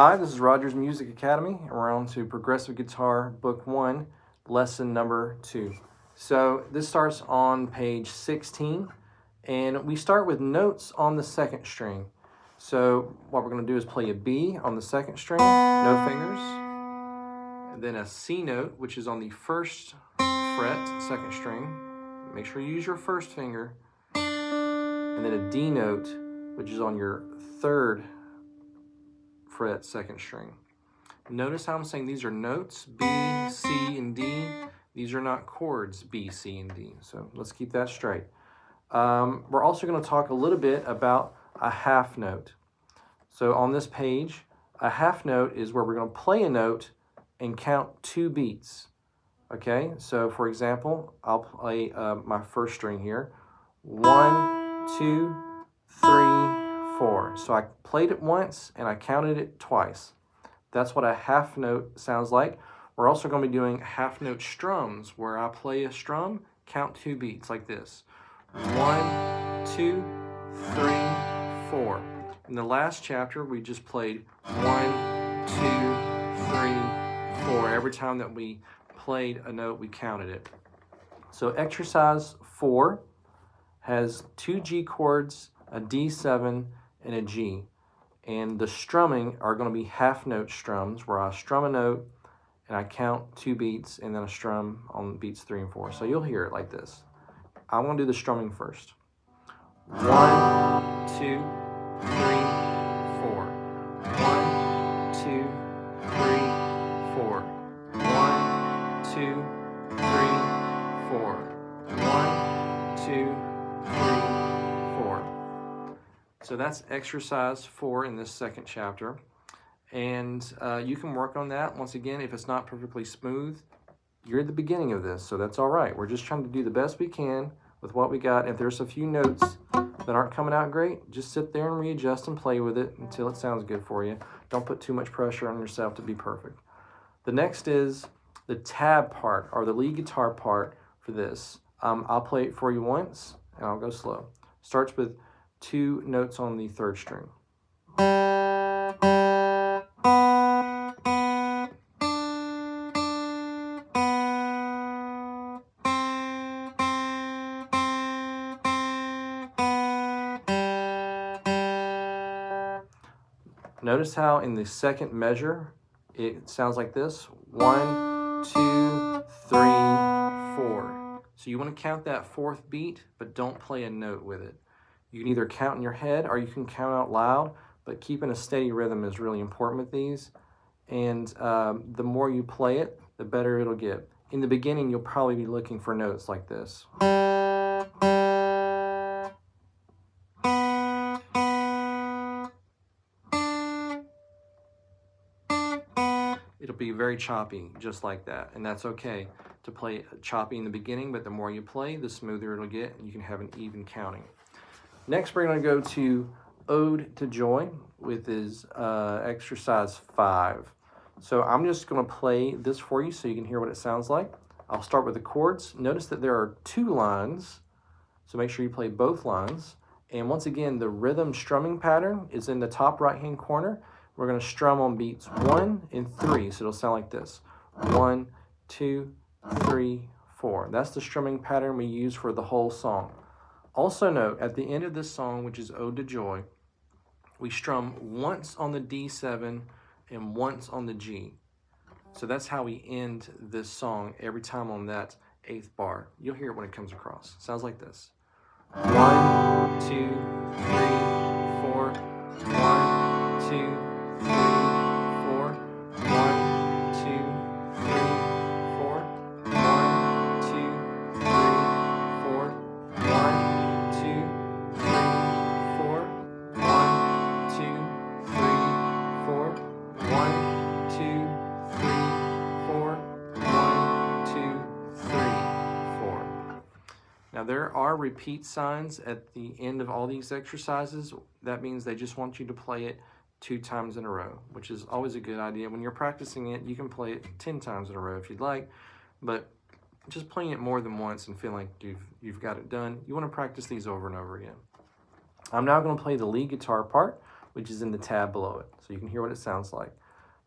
Hi, this is Rogers Music Academy, and we're on to Progressive Guitar Book 1, Lesson number 2. So this starts on page 16, and we start with notes on the second string. So what we're going to do is play a B on the second string, no fingers, and then a C note, which is on the first fret, second string. Make sure you use your first finger, and then a D note, which is on your third fret, second string. Notice how I'm saying these are notes, B, C, and D. These are not chords, B, C, and D. So let's keep that straight. We're also going to talk a little bit about a half note. So on this page, a half note is where we're going to play a note and count 2 beats. Okay, so for example, I'll play my first string here. 1, 2, 3, 4. So I played it once and I counted it twice. That's what a half note sounds like. We're also going to be doing half note strums where I play a strum, count 2 beats like this. 1, 2, 3, 4. In the last chapter, we just played 1, 2, 3, 4. Every time that we played a note, we counted it. So exercise 4 has 2 G chords, a D7, and a G. And the strumming are going to be half note strums where I strum a note and I count 2 beats and then I strum on beats 3 and 4. So you'll hear it like this. I'm going to do the strumming first. 1, 2, 3, 4. 1, 2, 3, 4. 1, 2, 3, 4. 1, 2, 3, 4. So that's exercise 4 in this second chapter. And you can work on that. Once again, if it's not perfectly smooth, you're at the beginning of this, so that's all right. We're just trying to do the best we can with what we got. If there's a few notes that aren't coming out great, just sit there and readjust and play with it until it sounds good for you. Don't put too much pressure on yourself to be perfect. The next is the tab part, or the lead guitar part for this. I'll play it for you once, and I'll go slow. Starts with 2 notes on the third string. Notice how in the second measure, it sounds like this. 1, 2, 3, 4. So you want to count that 4th beat, but don't play a note with it. You can either count in your head or you can count out loud, but keeping a steady rhythm is really important with these. And the more you play it, the better it'll get. In the beginning, you'll probably be looking for notes like this. It'll be very choppy, just like that. And that's okay to play choppy in the beginning, but the more you play, the smoother it'll get, and you can have an even counting. Next, we're going to go to Ode to Joy with his exercise 5. So I'm just going to play this for you so you can hear what it sounds like. I'll start with the chords. Notice that there are 2 lines, so make sure you play both lines. And once again, the rhythm strumming pattern is in the top right-hand corner. We're going to strum on beats 1 and 3, so it'll sound like this. 1, 2, 3, 4. That's the strumming pattern we use for the whole song. Also note, at the end of this song, which is Ode to Joy, we strum once on the D7 and once on the G. So that's how we end this song every time on that 8th bar. You'll hear it when it comes across. Sounds like this. 1, 2, 3, 4. 1, 2, 3, 4. 1, 2, 3, 4. 1, 2, 3, 4. 1, 2, 3, 4. 1, 2, 3, 4. 1, 2, 3, 4. 1, 2, 3, 4. Now there are repeat signs at the end of all these exercises. That means they just want you to play it 2 times in a row, which is always a good idea. When you're practicing it, you can play it 10 times in a row if you'd like, but just playing it more than once and feeling like you've got it done, you want to practice these over and over again. I'm now going to play the lead guitar part, which is in the tab below it. So you can hear what it sounds like.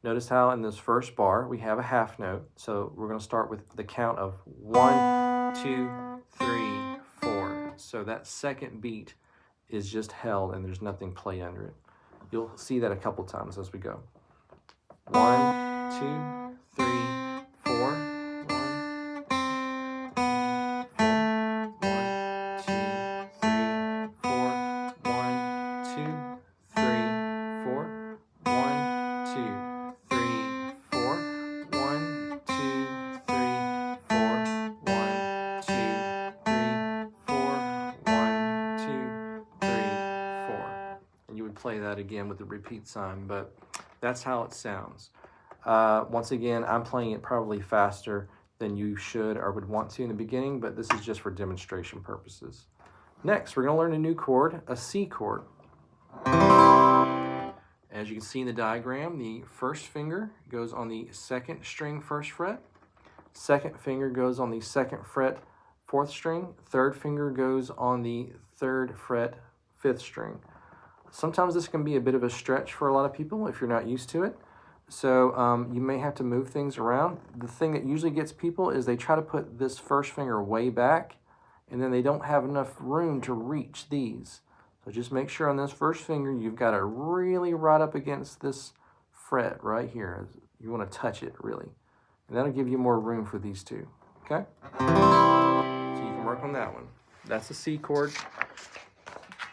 Notice how in this first bar we have a half note. So we're going to start with the count of 1, 2, 3, 4. So that second beat is just held and there's nothing played under it. You'll see that a couple times as we go. 1, 2, 3, 4. 1, 2, 3, 4. 1, 2, 3, 4. 1, 2, 3, 4. 1, 2, 3, 4. 1, 2, 3, 4. And you would play that again with the repeat sign, but that's how it sounds. Once again, I'm playing it probably faster than you should or would want to in the beginning, but this is just for demonstration purposes. Next, we're going to learn a new chord, a C chord. As you can see in the diagram, the first finger goes on the second string first fret, second finger goes on the second fret fourth string, third finger goes on the third fret fifth string. Sometimes this can be a bit of a stretch for a lot of people if you're not used to it. So you may have to move things around. The thing that usually gets people is they try to put this first finger way back and then they don't have enough room to reach these. So just make sure on this first finger you've got it really right up against this fret right here. You want to touch it really. And that'll give you more room for these two. Okay? So you can work on that one. That's the C chord.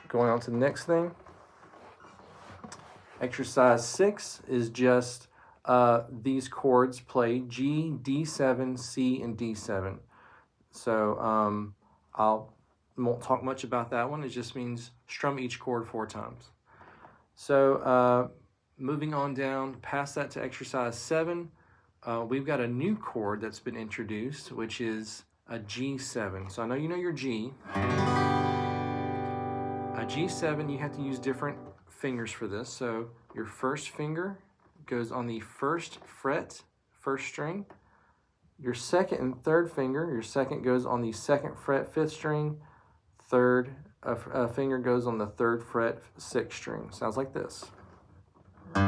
Going on to the next thing. Exercise 6 is just these chords played G, D7, C, and D7. So I won't talk much about that one. It just means strum each chord 4 times. So moving on down past that to exercise 7, we've got a new chord that's been introduced, which is a G7. So I know you know your G. A G7, you have to use different fingers for this. So your first finger goes on the first fret, first string. Your second and third finger, your second goes on the second fret, fifth string. Third finger goes on the third fret, sixth string. Sounds like this. Okay.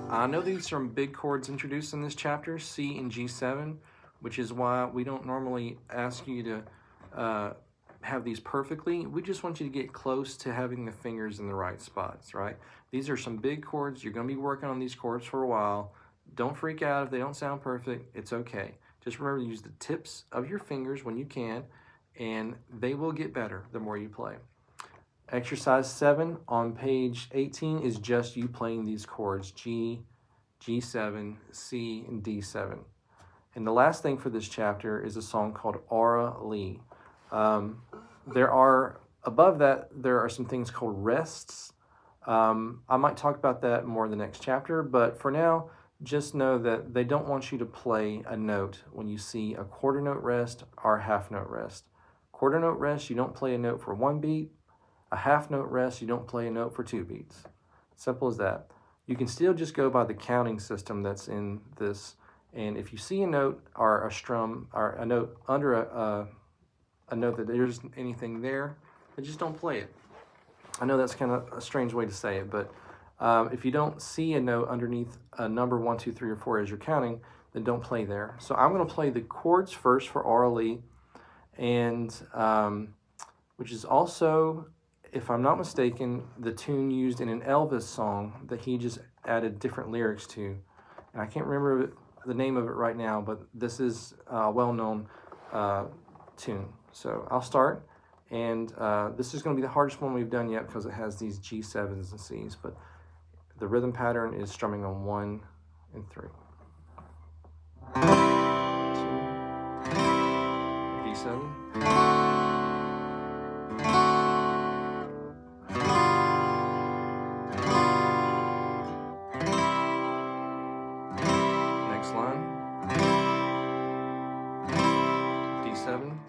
I know these are some big chords introduced in this chapter, C and G7, which is why we don't normally ask you to have these perfectly. We just want you to get close to having the fingers in the right spots, right? These are some big chords. You're going to be working on these chords for a while. Don't freak out if they don't sound perfect. It's okay. Just remember to use the tips of your fingers when you can, and they will get better the more you play. Exercise 7 on page 18 is just you playing these chords, G, G7, C, and D7. And the last thing for this chapter is a song called Aura Lee. Above that, there are some things called rests. I might talk about that more in the next chapter, but for now, just know that they don't want you to play a note when you see a quarter note rest or a half note rest. Quarter note rest, you don't play a note for 1 beat. A half note rest, you don't play a note for 2 beats. Simple as that. You can still just go by the counting system that's in this. And if you see a note or a strum or a note under a note that there's anything there, then just don't play it. I know that's kind of a strange way to say it, but if you don't see a note underneath a number 1, 2, 3, or 4 as you're counting, then don't play there. So I'm going to play the chords first for Aura Lee, and which is also, if I'm not mistaken, the tune used in an Elvis song that he just added different lyrics to. And I can't remember the name of it right now, but this is a well-known tune. So I'll start, and this is going to be the hardest one we've done yet because it has these G7s and Cs, but the rhythm pattern is strumming on 1 and 3. 2, G7. Next line. D7.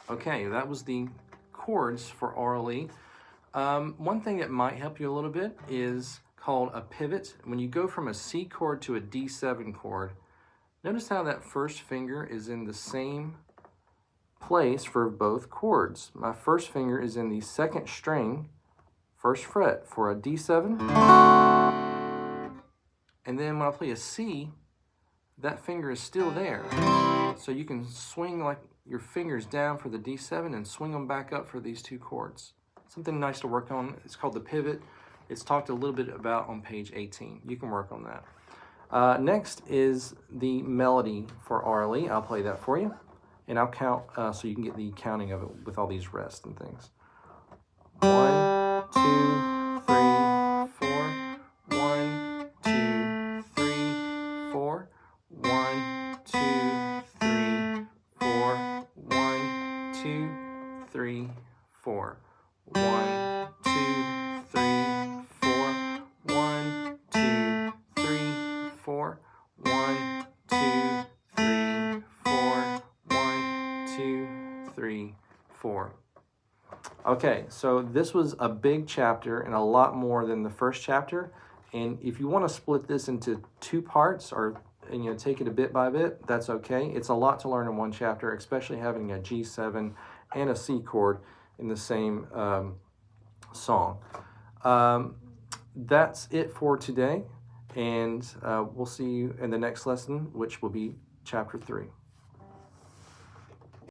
Okay, that was the chords for Aura Lee. One thing that might help you a little bit is called a pivot. When you go from a C chord to a D7 chord, notice how that first finger is in the same place for both chords. My first finger is in the second string, first fret for a D7. And then when I play a C, that finger is still there. So you can swing like your fingers down for the D7 and swing them back up for these two chords. Something nice to work on. It's called the pivot. It's talked a little bit about on page 18. You can work on that. Next is the melody for RLE. I'll play that for you. And I'll count so you can get the counting of it with all these rests and things. 1, 2, 3, 4. 1, 2, 3, 4. 1, 2, 3, 4. 1, 2, 3, 4. 1, 2, 3, 4. 1, 2, 3, 4. 1, 2, 3, 4. 1, 2, 3, 4. Okay, so this was a big chapter and a lot more than the first chapter. And if you want to split this into two parts or take it a bit by bit, that's okay. It's a lot to learn in one chapter, especially having a G7 and a C chord in the same song. That's it for today, and we'll see you in the next lesson, which will be chapter 3.